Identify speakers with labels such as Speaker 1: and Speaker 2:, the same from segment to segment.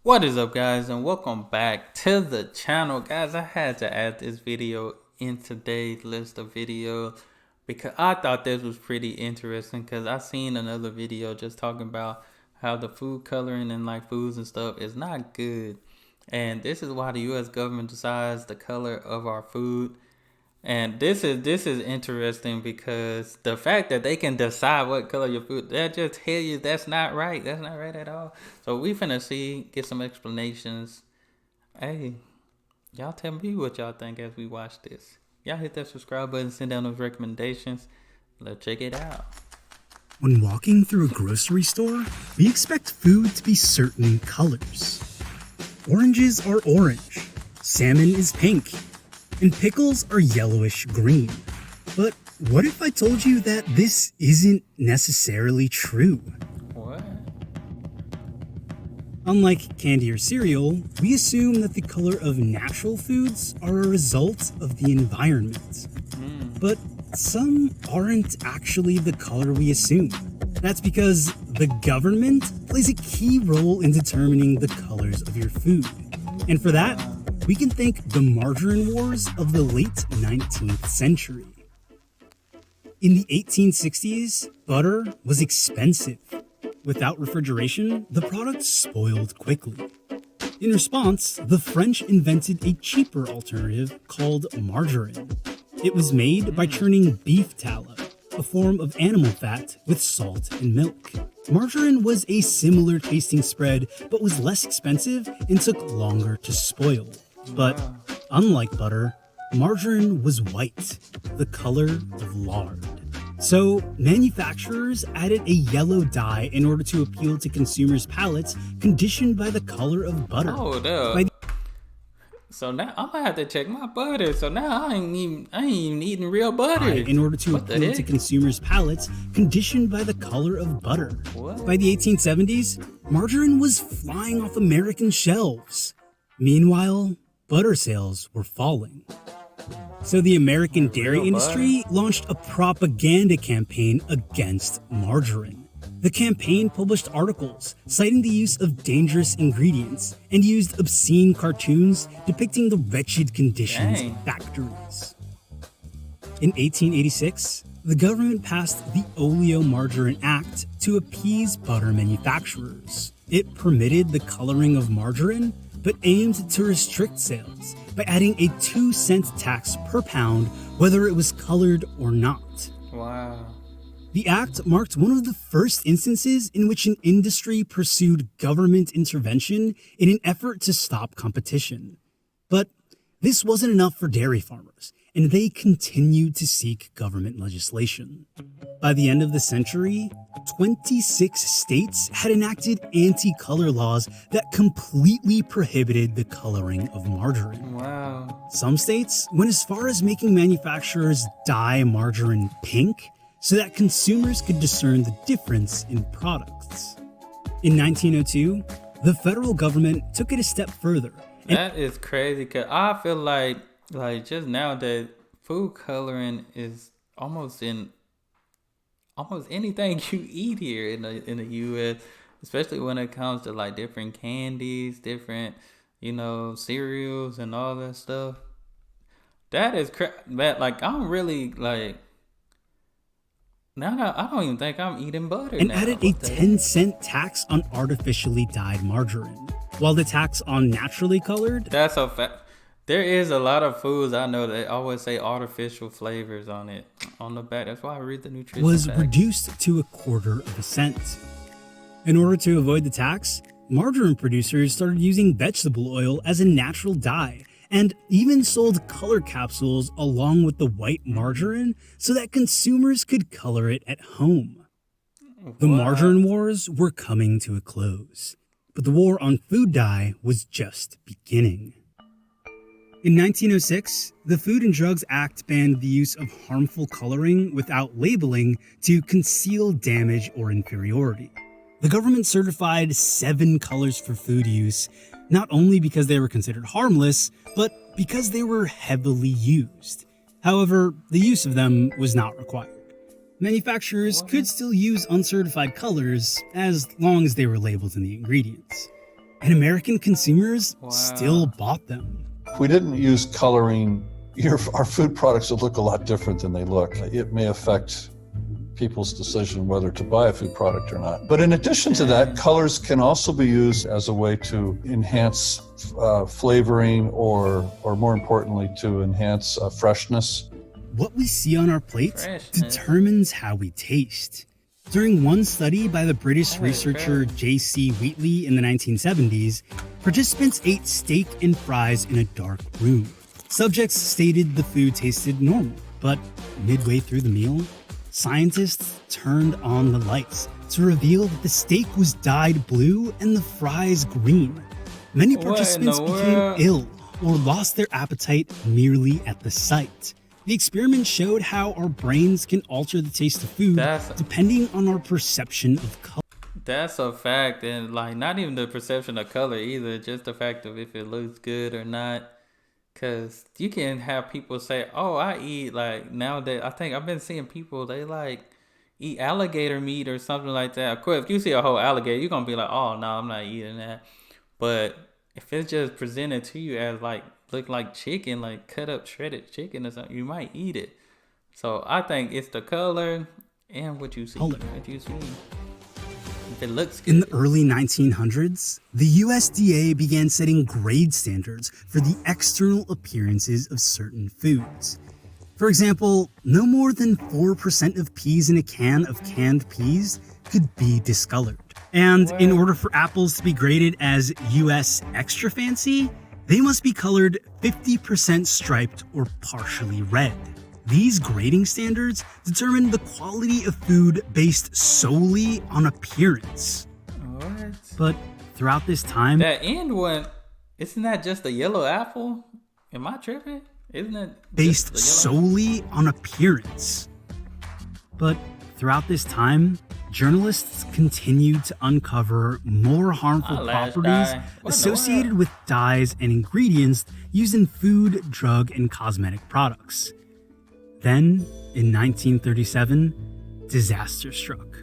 Speaker 1: What is up, guys, and welcome back to the channel. Guys, I had to add this video in today's list of videos because I thought this was pretty interesting, because I seen another video just talking about how the food coloring and like foods and stuff is not good, and this is why the US government decides the color of our food. And this is interesting because the fact that they can decide what color your food, that just tell you that's not right. That's not right at all. So we finna get some explanations. Hey, y'all tell me what y'all think as we watch this. Y'all hit that subscribe button, send down those recommendations. Let's check it out.
Speaker 2: When walking through a grocery store, we expect food to be certain colors. Oranges are orange, salmon is pink, and pickles are yellowish green. But what if I told you that this isn't necessarily true?
Speaker 1: What?
Speaker 2: Unlike candy or cereal, we assume that the color of natural foods are a result of the environment. But some aren't actually the color we assume. That's because the government plays a key role in determining the colors of your food. And for that, we can thank the margarine wars of the late 19th century. In the 1860s, butter was expensive. Without refrigeration, the product spoiled quickly. In response, the French invented a cheaper alternative called margarine. It was made by churning beef tallow, a form of animal fat, with salt and milk. Margarine was a similar tasting spread, but was less expensive and took longer to spoil. But unlike butter, margarine was white, the color of lard. So manufacturers added a yellow dye in order to appeal to consumers' palates conditioned by the color of butter.
Speaker 1: Hold up. So now I'm gonna have to check my butter. So now I ain't even eating real butter.
Speaker 2: In order to appeal to consumers' palates conditioned by the color of butter.
Speaker 1: What?
Speaker 2: By the 1870s, margarine was flying off American shelves. Meanwhile, butter sales were falling. So the American dairy industry launched a propaganda campaign against margarine. The campaign published articles citing the use of dangerous ingredients and used obscene cartoons depicting the wretched conditions of factories. In 1886, the government passed the Oleomargarine Act to appease butter manufacturers. It permitted the coloring of margarine, but aimed to restrict sales by adding a 2-cent tax per pound whether it was colored or not.
Speaker 1: Wow.
Speaker 2: The act marked one of the first instances in which an industry pursued government intervention in an effort to stop competition. But this wasn't enough for dairy farmers, and they continued to seek government legislation. By the end of the century, 26 states had enacted anti-color laws that completely prohibited the coloring of margarine.
Speaker 1: Wow.
Speaker 2: Some states went as far as making manufacturers dye margarine pink so that consumers could discern the difference in products. In 1902, the federal government took it a step further.
Speaker 1: That is crazy, because I feel like just nowadays, food coloring is almost in almost anything you eat here in the US, especially when it comes to like different candies, different, cereals and all that stuff. That is like, I'm really like, now I don't even think I'm eating butter
Speaker 2: and
Speaker 1: now.
Speaker 2: Added a 10-cent tax on artificially dyed margarine, while the tax on naturally colored...
Speaker 1: That's a fact. There is a lot of foods I know that always say artificial flavors on it, on the back. That's why I read the nutrition
Speaker 2: was
Speaker 1: facts.
Speaker 2: Reduced to 1/4 cent. In order to avoid the tax, margarine producers started using vegetable oil as a natural dye, and even sold color capsules along with the white margarine so that consumers could color it at home. The margarine wars were coming to a close, but the war on food dye was just beginning. In 1906, the Food and Drugs Act banned the use of harmful coloring without labeling to conceal damage or inferiority. The government certified 7 colors for food use, not only because they were considered harmless, but because they were heavily used. However, the use of them was not required. Manufacturers could still use uncertified colors as long as they were labeled in the ingredients. and American consumers
Speaker 1: Wow.
Speaker 2: still bought them.
Speaker 3: If we didn't use coloring, our food products would look a lot different than they look. It may affect people's decision whether to buy a food product or not. But in addition to that, colors can also be used as a way to enhance flavoring or more importantly, to enhance freshness.
Speaker 2: What we see on our plates determines how we taste. During one study by the British researcher J.C. Wheatley in the 1970s, participants ate steak and fries in a dark room. Subjects stated the food tasted normal, but midway through the meal, scientists turned on the lights to reveal that the steak was dyed blue and the fries green. Many participants became ill or lost their appetite merely at the sight. The experiment showed how our brains can alter the taste of food depending on our perception of color.
Speaker 1: That's a fact, and like not even the perception of color either, just the fact of if it looks good or not. Cause you can have people say, "Oh, I eat like nowadays." I think I've been seeing people they like eat alligator meat or something like that. Of course, if you see a whole alligator, you're gonna be like, "Oh no, I'm not eating that." But if it's just presented to you as like look like chicken, like cut up shredded chicken or something, you might eat it. So I think it's the color and what you see. What you see. If it looks good.
Speaker 2: In the early 1900s, the USDA began setting grade standards for the external appearances of certain foods. For example, no more than 4% of peas in a can of canned peas could be discolored. And in order for apples to be graded as US extra fancy, they must be colored 50% striped or partially red. These grading standards determine the quality of food based solely on appearance.
Speaker 1: What?
Speaker 2: But throughout this time...
Speaker 1: That end one, isn't that just a yellow apple? Am I tripping? Isn't it
Speaker 2: based solely on appearance? But throughout this time, journalists continued to uncover more harmful properties associated with dyes and ingredients used in food, drug, and cosmetic products. Then, in 1937, disaster struck.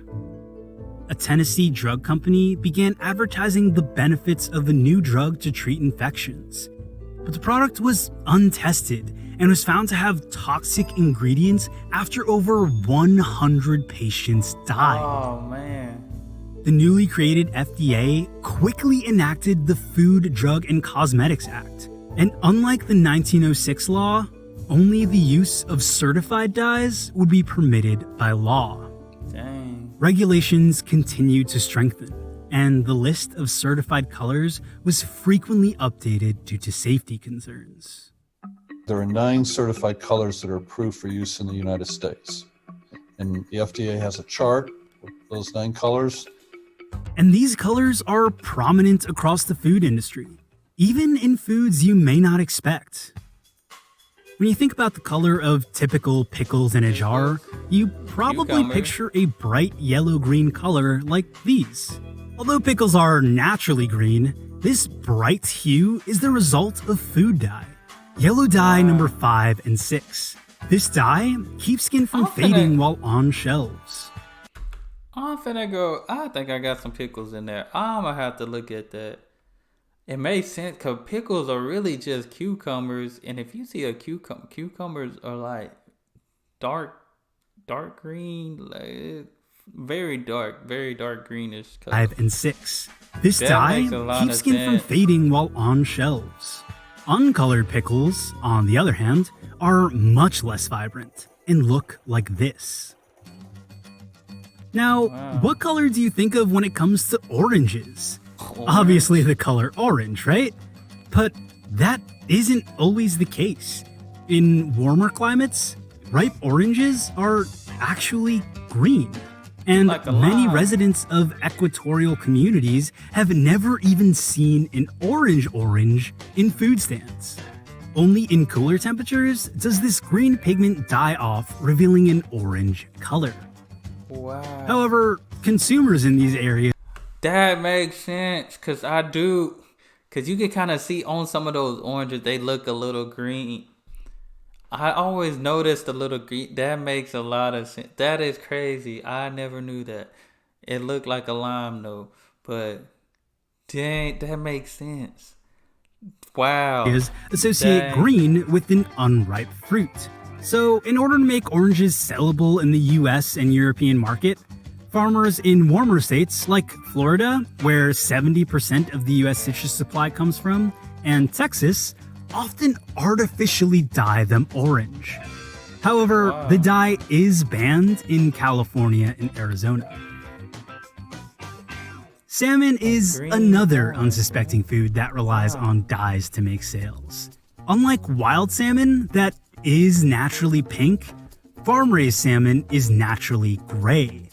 Speaker 2: A Tennessee drug company began advertising the benefits of a new drug to treat infections. But the product was untested and was found to have toxic ingredients after over 100 patients died.
Speaker 1: Oh, man.
Speaker 2: The newly created FDA quickly enacted the Food, Drug, and Cosmetics Act. And unlike the 1906 law, only the use of certified dyes would be permitted by law.
Speaker 1: Dang.
Speaker 2: Regulations continued to strengthen, and the list of certified colors was frequently updated due to safety concerns.
Speaker 3: There are 9 certified colors that are approved for use in the United States. And the FDA has a chart with those 9 colors.
Speaker 2: And these colors are prominent across the food industry, even in foods you may not expect. When you think about the color of typical pickles in a jar, you probably picture a bright yellow-green color like these. Although pickles are naturally green, this bright hue is the result of food dye. Yellow dye number 5 and 6. This dye keeps skin from fading while on shelves.
Speaker 1: I'm finna go, I think I got some pickles in there. I'm gonna have to look at that. It makes sense because pickles are really just cucumbers. And if you see a cucumbers are like dark green, like very dark greenish color.
Speaker 2: 5 and 6. This dye keeps skin from fading while on shelves. Uncolored pickles, on the other hand, are much less vibrant and look like this. Now, what color do you think of when it comes to oranges? Obviously the color orange, right? But that isn't always the case. In warmer climates, ripe oranges are actually green. And many residents of equatorial communities have never even seen an orange in food stands. Only in cooler temperatures does this green pigment die off, revealing an orange color.
Speaker 1: Wow.
Speaker 2: However, consumers in these areas...
Speaker 1: That makes sense, because you can kind of see on some of those oranges, they look a little green. I always noticed a little green. That makes a lot of sense. That is crazy. I never knew that. It looked like a lime though, but Dang, that makes sense. Wow.
Speaker 2: Associate
Speaker 1: Dang.
Speaker 2: green with an unripe fruit. So, in order to make oranges sellable in the US and European market, farmers in warmer states like Florida, where 70% of the US citrus supply comes from, and Texas, often artificially dye them orange. However, the dye is banned in California and Arizona. Salmon is another unsuspecting food that relies on dyes to make sales. Unlike wild salmon, that is naturally pink, farm-raised salmon is naturally gray.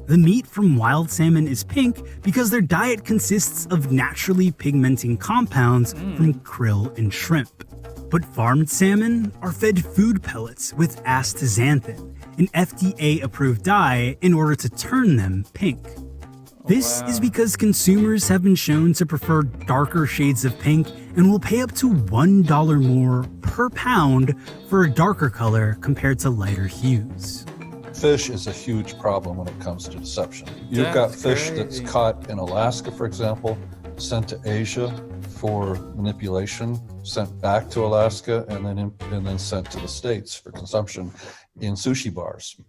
Speaker 2: The meat from wild salmon is pink because their diet consists of naturally pigmenting compounds from krill and shrimp. But farmed salmon are fed food pellets with astaxanthin, an FDA-approved dye, in order to turn them pink. This is because consumers have been shown to prefer darker shades of pink and will pay up to $1 more per pound for a darker color compared to lighter hues.
Speaker 3: Fish is a huge problem when it comes to deception. You've got fish that's caught in Alaska, for example, sent to Asia for manipulation, sent back to Alaska, and then sent to the States for consumption in sushi bars.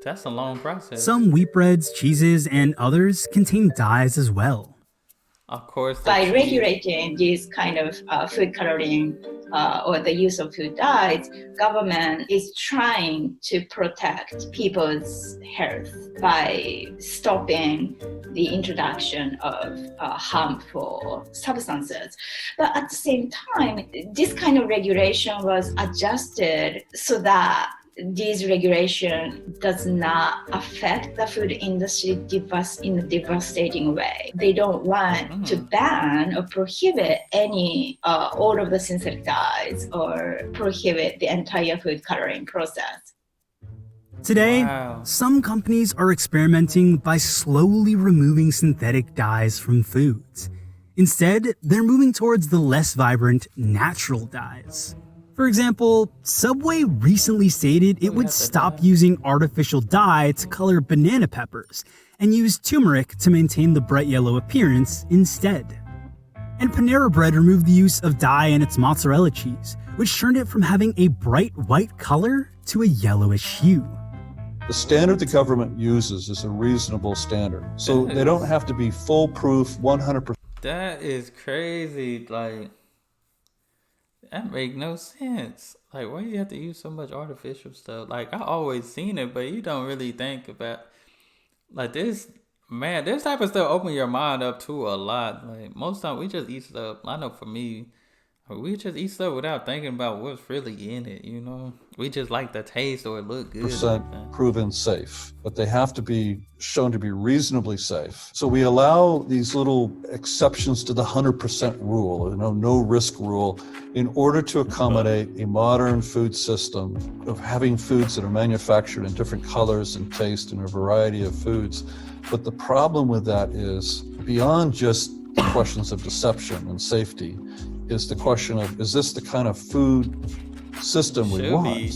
Speaker 1: That's a long process.
Speaker 2: Some wheat breads, cheeses, and others contain dyes as well.
Speaker 1: Of course.
Speaker 4: By regulating this kind of food coloring or the use of food dyes, government is trying to protect people's health by stopping the introduction of harmful substances. But at the same time, this kind of regulation was adjusted so that this regulation does not affect the food industry in a devastating way. They don't want to ban or prohibit all of the synthetic dyes or prohibit the entire food coloring process.
Speaker 2: Today, some companies are experimenting by slowly removing synthetic dyes from foods. Instead, they're moving towards the less vibrant, natural dyes. For example, Subway recently stated it would stop using artificial dye to color banana peppers and use turmeric to maintain the bright yellow appearance instead. And Panera Bread removed the use of dye in its mozzarella cheese, which turned it from having a bright white color to a yellowish hue.
Speaker 3: The standard the government uses is a reasonable standard, so they don't have to be foolproof 100%.
Speaker 1: That is crazy. Like, that make no sense. Like, why do you have to use so much artificial stuff? Like, I always seen it, but you don't really think about, like, this type of stuff open your mind up to a lot. Like, most time we just eat stuff. I know for me, we just eat stuff without thinking about what's really in it, you know? We just like the taste or it look good.
Speaker 3: % proven safe, but they have to be shown to be reasonably safe. So we allow these little exceptions to the 100% rule, no risk rule, in order to accommodate a modern food system of having foods that are manufactured in different colors and taste and a variety of foods. But the problem with that is, beyond just questions of deception and safety, is the question of, is this the kind of food system we want?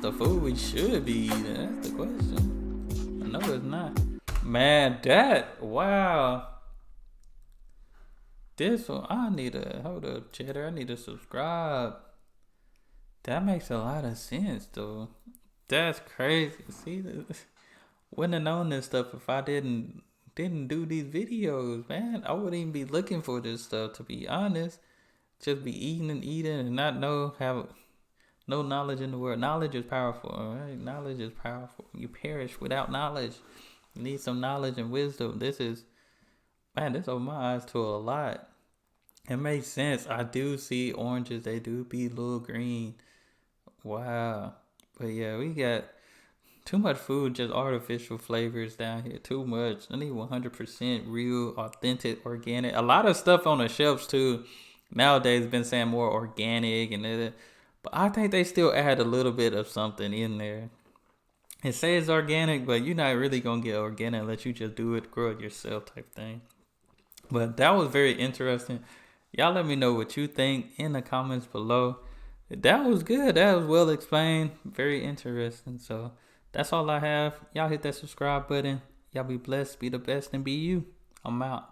Speaker 1: The food we should be eating, that's the question. No, it's not. Man, wow. This one, hold up, Cheddar, I need to subscribe. That makes a lot of sense, though. That's crazy. See, wouldn't have known this stuff if I didn't do these videos, man. I wouldn't even be looking for this stuff, to be honest. Just be eating and not have no knowledge in the world. Knowledge is powerful, all right? Knowledge is powerful. You perish without knowledge. You need some knowledge and wisdom. This opened my eyes to a lot. It makes sense. I do see oranges. They do be a little green. Wow. But yeah, we got too much food, just artificial flavors down here. Too much. I need 100% real, authentic, organic. A lot of stuff on the shelves too. Nowadays been saying more organic but I think they still add a little bit of something in there. It says organic, but you're not really gonna get organic unless you just grow it yourself type thing. But that was very interesting. Y'all let me know what you think in the comments below. That was good. That was well explained. Very interesting. So that's all I have. Y'all hit that subscribe button. Y'all be blessed, be the best, and be you. I'm out.